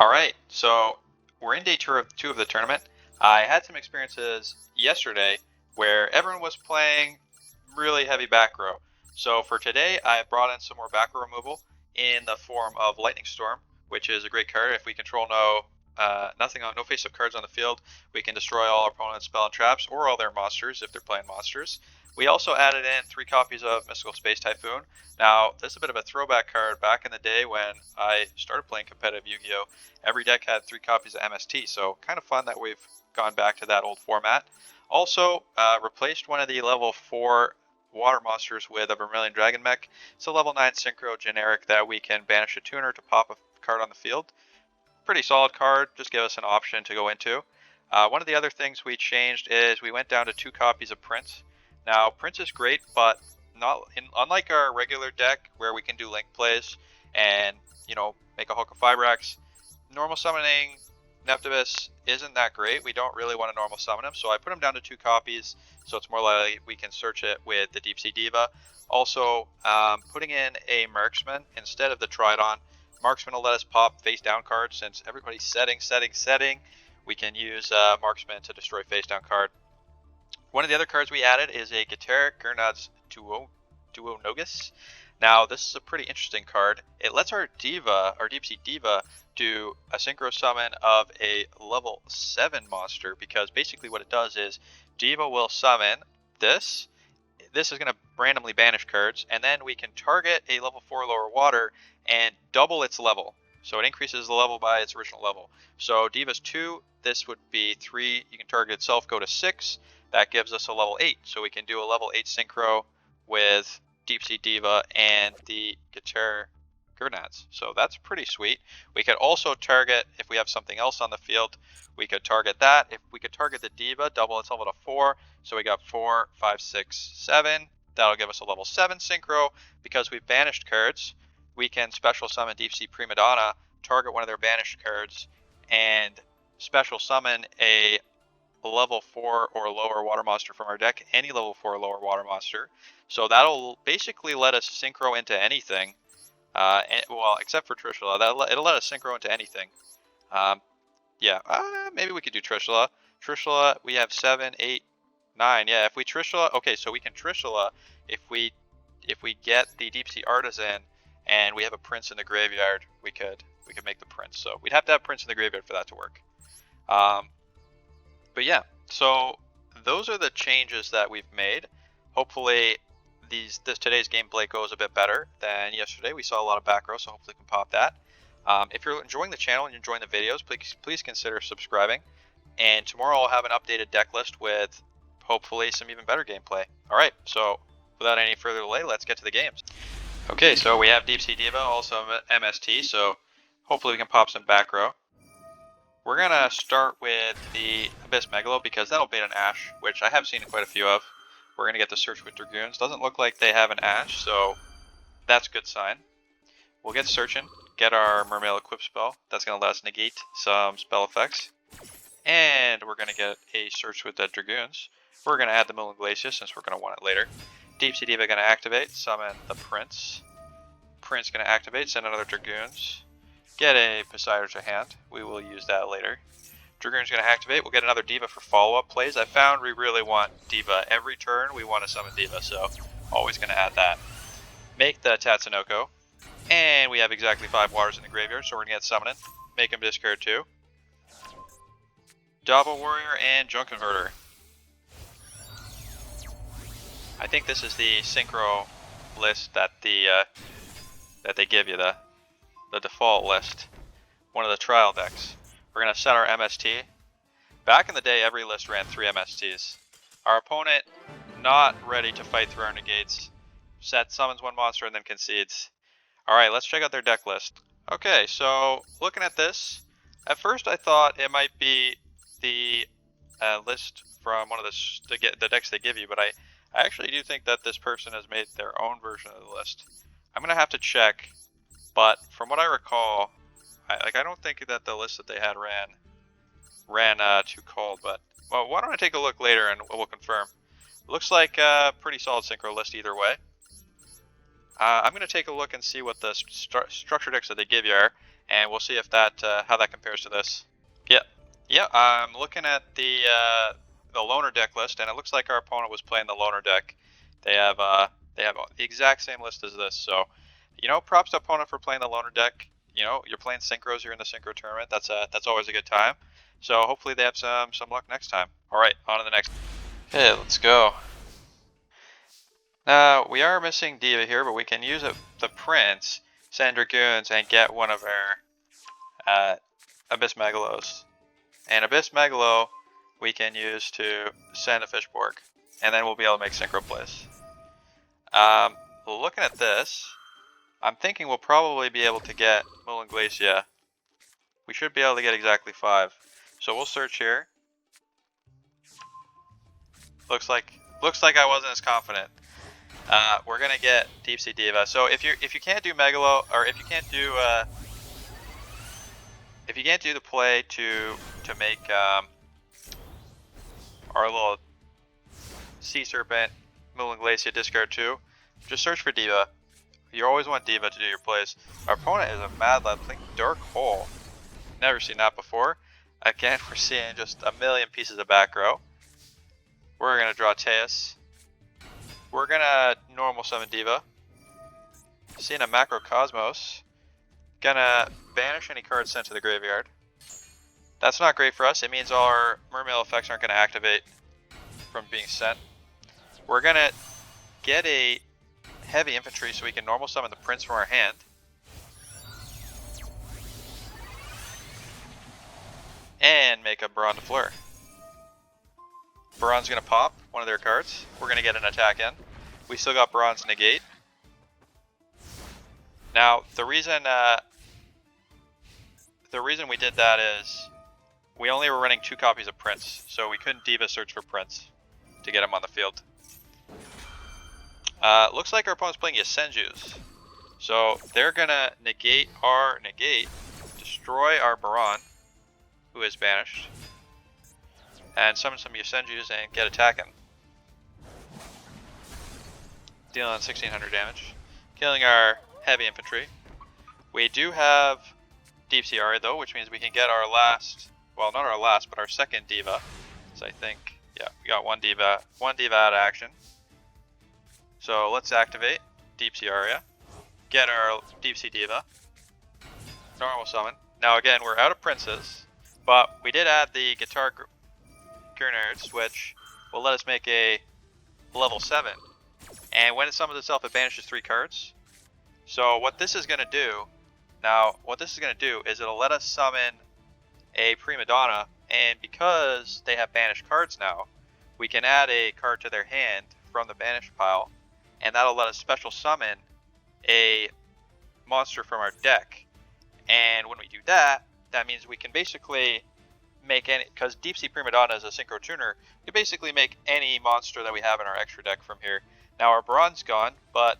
Alright, so we're in day two of the tournament. I had some experiences yesterday where everyone was playing really heavy back row. So for today, I brought in some more back row removal in the form of Lightning Storm, which is a great card. If we control no face-up cards on the field, we can destroy all our opponent's spell and traps or all their monsters if they're playing monsters. We also added in 3 copies of Mystical Space Typhoon. Now, this is a bit of a throwback card. Back in the day when I started playing competitive Yu-Gi-Oh! Every deck had 3 copies of MST, so kind of fun that we've gone back to that old format. Also, replaced one of the level 4 water monsters with a Vermilion Dragon Mech. It's a level 9 Synchro generic that we can banish a tuner to pop a card on the field. Pretty solid card, just give us an option to go into. One of the other things we changed is we went down to 2 copies of Prince. Now, Prince is great, but unlike our regular deck where we can do link plays and, make a Hulk of Fibrax, normal summoning Neptibus isn't that great. We don't really want to normal summon him, so I put him down to 2 copies, so it's more likely we can search it with the Deep Sea Diva. Also, putting in a Marksman instead of the Tridon. Marksman will let us pop face down cards since everybody's setting. We can use Marksman to destroy face down card. One of the other cards we added is a Gateric Gernad's Duonogus. Now, this is a pretty interesting card. It lets our Diva, our Deep Sea Diva, do a Synchro summon of a level 7 monster, because basically what it does is Diva will summon this. This is going to randomly banish cards, and then we can target a level 4 lower water and double its level. So it increases the level by its original level. So Diva's 2, this would be 3. You can target itself, go to 6. That gives us a level 8. So we can do a level 8 Synchro with Deep Sea Diva and the Gater Gernads. So that's pretty sweet. We could also target, if we have something else on the field, we could target that. If we could target the Diva, double its level to 4. So we got 4, 5, 6, 7. That'll give us a level 7 Synchro. Because we've banished cards, we can special summon Deep Sea Prima Donna, target one of their banished cards, and special summon a level 4 or lower water monster from our deck, any level 4 or lower water monster. So that'll basically let us Synchro into anything. Well, except for Trishula. It'll let us Synchro into anything. Maybe we could do Trishula. Trishula, we have 7, 8, 9. Yeah, if we Trishula, okay, so we can Trishula if we get the Deep Sea Artisan and we have a Prince in the graveyard, we could make the Prince. So we'd have to have Prince in the graveyard for that to work. But yeah, so those are the changes that we've made. Hopefully today's gameplay goes a bit better than yesterday. We saw a lot of back row, so hopefully we can pop that. If you're enjoying the channel and you're enjoying the videos, please consider subscribing. And tomorrow I'll have an updated deck list with hopefully some even better gameplay. Alright, so without any further delay, let's get to the games. Okay, so we have Deep Sea Diva, also MST, so hopefully we can pop some back row. We're going to start with the Abyss Megalo because that'll bait an Ash, which I have seen quite a few of. We're going to get the Search with Dragoons. Doesn't look like they have an Ash, so that's a good sign. We'll get Searching, get our Mermail Equip spell. That's going to let us negate some spell effects. And we're going to get a Search with the Dragoons. We're going to add the Moon Glacius since we're going to want it later. Deep Sea Diva going to activate, summon the Prince. Prince going to activate, send another Dragoons. Get a Poseidon to hand. We will use that later. Dragoon's going to activate. We'll get another Diva for follow-up plays. I found we really want Diva. Every turn we want to summon Diva, so always going to add that. Make the Tatsunoko. And we have exactly 5 waters in the graveyard, so we're going to get Summoning. Make him discard 2. Double Warrior and Junk Converter. I think this is the Synchro list that that they give you, the default list. One of the trial decks. We're going to set our MST. Back in the day, every list ran 3 MSTs. Our opponent, not ready to fight through our negates, summons 1 monster and then concedes. Alright, let's check out their deck list. Okay, so looking at this, at first I thought it might be the list from one of the decks they give you, but I actually do think that this person has made their own version of the list. I'm going to have to check, but from what I recall, I don't think that the list that they had ran too cold, but well, why don't I take a look later and we'll confirm. Looks like a pretty solid Synchro list either way. I'm going to take a look and see what the structure decks that they give you are, and we'll see if that how that compares to this. Yep. I'm looking at the loner deck list, and it looks like our opponent was playing the loner deck. They have the exact same list as this. So, props to opponent for playing the loner deck. You're playing synchros. You're in the synchro tournament. That's always a good time. So hopefully they have some luck next time. All right, on to the next. Okay, let's go. Now, we are missing Diva here, but we can use the Prince, send Dragoons, and get one of our Abyss Megalos. And Abyss Megalo we can use to send a Fishborg, and then we'll be able to make synchro plays. Looking at this, I'm thinking we'll probably be able to get Mulan Glacia. We should be able to get exactly 5. So we'll search here. Looks like I wasn't as confident. We're gonna get Deep Sea Diva. So if you can't do Megalo, or if you can't do the play to make our little Sea Serpent Mulan Glacia discard 2, just search for Diva. You always want Diva to do your plays. Our opponent is a Mad Lad playing Dark Hole. Never seen that before. Again, we're seeing just a million pieces of back row. We're gonna draw Teus. We're gonna normal summon Diva. Seeing a Macro Cosmos. Gonna banish any cards sent to the graveyard. That's not great for us. It means our Mermail effects aren't gonna activate from being sent. We're gonna get a heavy infantry so we can normal summon the Prince from our hand. And make a Baron de Fleur. Baron's gonna pop one of their cards. We're gonna get an attack in. We still got Baron's negate. Now the reason we did that is we only were running 2 copies of Prince, so we couldn't Diva search for Prince to get him on the field. Looks like our opponent's playing Yasenjus. So they're gonna negate our negate, destroy our Baron, who is banished, and summon some Yasenjus and get attacking. Dealing 1600 damage. Killing our heavy infantry. We do have Deep Sea Aria though, which means we can get our last, well not our last, but our second Diva. So I think, yeah, we got one Diva out of action. So let's activate Deep Sea Aria. Get our Deep Sea Diva. Normal summon. Now again, we're out of Princes, but we did add the Guitar Grenades, which will let us make a level 7. And when it summons itself, it banishes 3 cards. So what this is going to do, is it'll let us summon a Prima Donna, and because they have banished cards now, we can add a card to their hand from the banished pile, and that'll let us special summon a monster from our deck. And when we do that, that means we can basically make any, because Deep Sea Prima Donna is a synchro tuner, we can basically make any monster that we have in our extra deck from here. Now our Baron's gone, but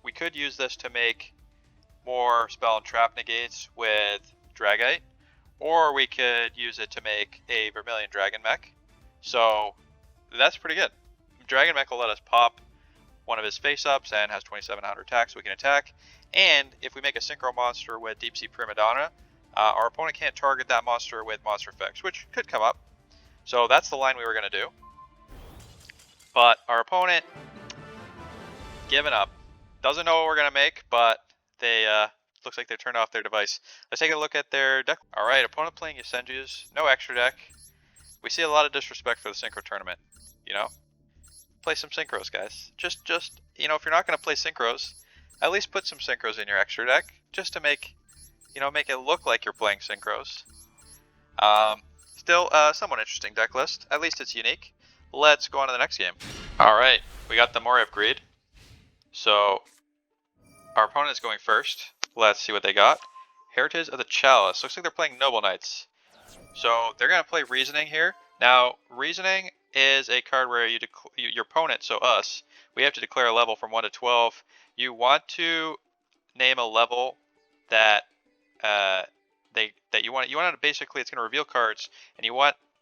we could use this to make more spell and trap negates with Dragite, or we could use it to make a Vermilion Dragon Mech. So that's pretty good. Dragon Mech will let us pop one of his face-ups and has 2700 attack, so we can attack. And if we make a synchro monster with Deep Sea Prima Donna, our opponent can't target that monster with monster effects, which could come up. So that's the line we were going to do. But our opponent, giving up. Doesn't know what we're going to make, but they looks like they turned off their device. Let's take a look at their deck. Alright, opponent playing Yasenjus, no extra deck. We see a lot of disrespect for the Synchro tournament, Play some Synchros, guys. Just if you're not going to play Synchros, at least put some Synchros in your extra deck, just to make it look like you're playing Synchros. Still, somewhat interesting deck list. At least it's unique. Let's go on to the next game. Alright, we got the Moray of Greed. So, our opponent is going first. Let's see what they got. Heritage of the Chalice. Looks like they're playing Noble Knights. So, they're going to play Reasoning here. Now, Reasoning is a card where your opponent, so us, we have to declare a level from 1 to 12. You want to name a level that you want to basically, it's going to reveal cards, and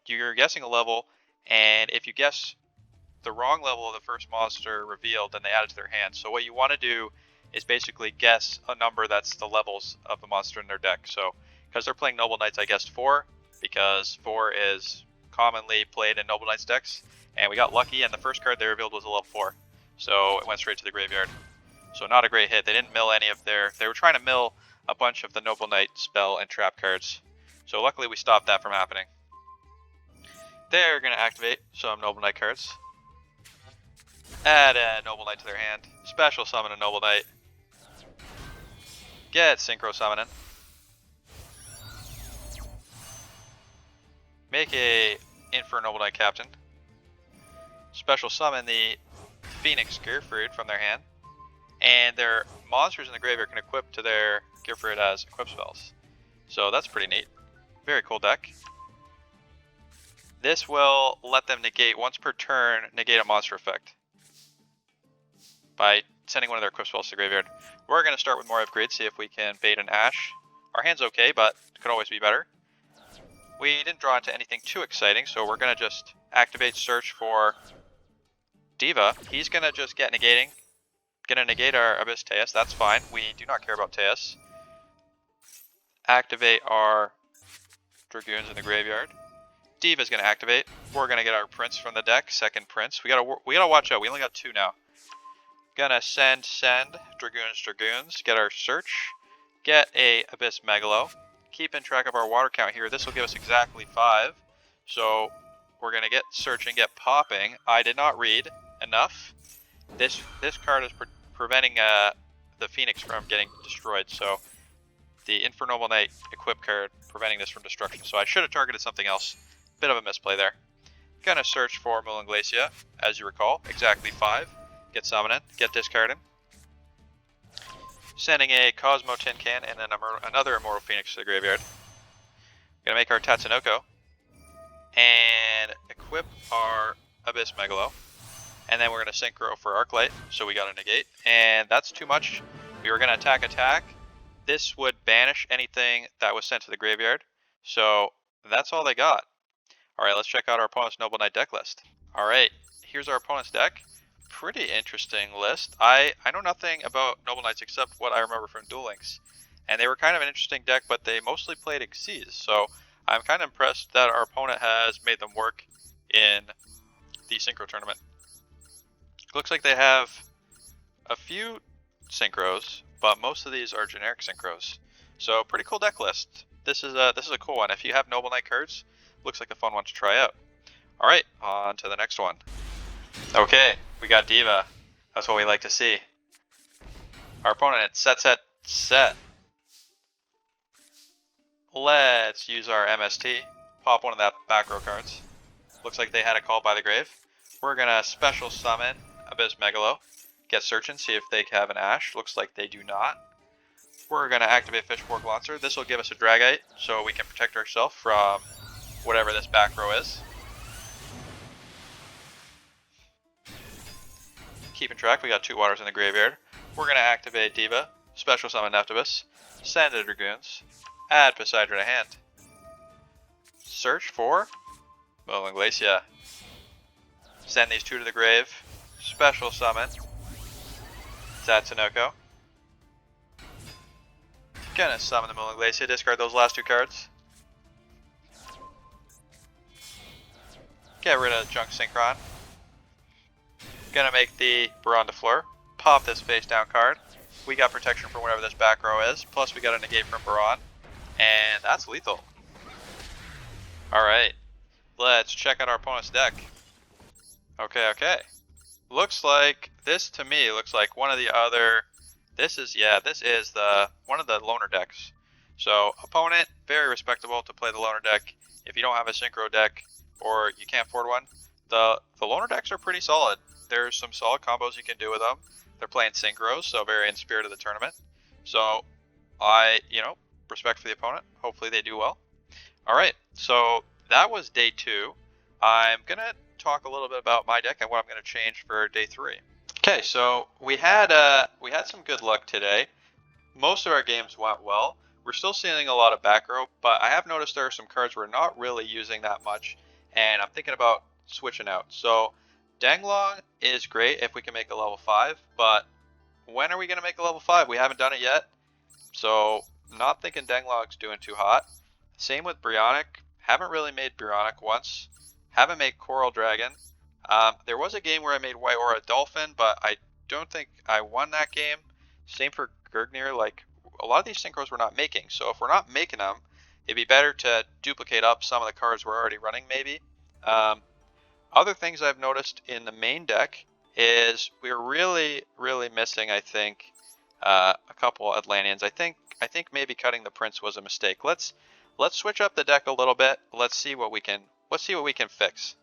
you're guessing a level, and if you guess the wrong level of the first monster revealed, then they add it to their hand. So what you want to do is basically guess a number that's the levels of the monster in their deck. So, because they're playing Noble Knights, I guessed 4, because 4 is commonly played in Noble Knights decks, and we got lucky, and the first card they revealed was a level 4. So it went straight to the graveyard. So not a great hit. They didn't mill any of their... They were trying to mill a bunch of the Noble Knight spell and trap cards. So luckily we stopped that from happening. They're going to activate some Noble Knight cards. Add a Noble Knight to their hand. Special summon a Noble Knight. Get Synchro Summoning. Make a Inferno Noble Knight Captain. Special summon the Phoenix Gearfried from their hand. And their monsters in the graveyard can equip to their Gearfried as equip spells. So that's pretty neat. Very cool deck. This will let them negate, once per turn, negate a monster effect by sending one of their equip spells to the graveyard. We're going to start with more upgrades, see if we can bait an Ash. Our hand's okay, but it could always be better. We didn't draw into anything too exciting, so we're going to just activate search for Diva. He's going to just get negating. Going to negate our Abyss Teus, that's fine. We do not care about Teus. Activate our Dragoons in the graveyard. Diva's going to activate. We're going to get our Prince from the deck, second Prince. We gotta watch out, we only got 2 now. Gonna send Dragoons, get our search, get a Abyss Megalo. Keeping track of our water count here, this will give us exactly 5. So we're gonna get search and get popping. I did not read enough. This card is preventing the Phoenix from getting destroyed, so the Inferno Knight equip card preventing this from destruction. So I should have targeted something else. Bit of a misplay there. Gonna search for Mulanglacia, as you recall, exactly 5. Get summoning, get discarding. Sending a Cosmo Tin Can and then another Immortal Phoenix to the graveyard. Gonna make our Tatsunoko. And equip our Abyss Megalo. And then we're gonna Synchro for Arclight, so we got a negate. And that's too much. We were gonna attack. This would banish anything that was sent to the graveyard. So that's all they got. Alright, let's check out our opponent's Noble Knight deck list. Alright, here's our opponent's deck. Pretty interesting list. I know nothing about Noble Knights except what I remember from Duel Links. And they were kind of an interesting deck, but they mostly played Xyz. So I'm kind of impressed that our opponent has made them work in the Synchro tournament. Looks like they have a few Synchros, but most of these are generic Synchros. So pretty cool deck list. This is a cool one. If you have Noble Knight cards, looks like a fun one to try out. Alright, on to the next one. Okay, we got Diva. That's what we like to see. Our opponent, set. Let's use our MST. Pop one of that back row cards. Looks like they had a Call by the Grave. We're gonna special summon Abyss Megalo. Get searching, see if they have an Ash. Looks like they do not. We're gonna activate Fishborg Launcer. This will give us a Dragite, so we can protect ourselves from whatever this back row is. Keeping track, we got 2 waters in the graveyard. We're going to activate Diva, special summon Neptibus, send the Dragoons, add Poseidon to hand. Search for Mulanglacia. Send these 2 to the grave, special summon Tatsunoko. Gonna summon the Mulanglacia, discard those last 2 cards. Get rid of Junk Synchron. Gonna make the Baron de Fleur. Pop this face down card. We got protection from whatever this back row is. Plus we got a negate from Baron. And that's lethal. Alright. Let's check out our opponent's deck. Okay. Looks like, this to me looks like one of the other... This is the one of the loner decks. So opponent, very respectable to play the loner deck. If you don't have a Synchro deck, or you can't afford one, the loner decks are pretty solid. There's some solid combos you can do with them. They're playing Synchros, so very in spirit of the tournament. So I, respect for the opponent. Hopefully they do well. Alright, so that was day 2. I'm going to talk a little bit about my deck and what I'm going to change for day 3. Okay, so we had some good luck today. Most of our games went well. We're still seeing a lot of back row, but I have noticed there are some cards we're not really using that much, and I'm thinking about switching out. So Danglong is great if we can make a level 5, but when are we going to make a level 5? We haven't done it yet. So, not thinking Denglog's doing too hot. Same with Brionic. Haven't really made Brionic once. Haven't made Coral Dragon. There was a game where I made White Aura Dolphin, but I don't think I won that game. Same for Gurgnir. Like, a lot of these synchros we're not making. So if we're not making them, it'd be better to duplicate up some of the cards we're already running, maybe. Other things I've noticed in the main deck is we're really, really missing, I think, a couple Atlanteans. I think maybe cutting the Prince was a mistake. Let's switch up the deck a little bit. Let's see what we can fix.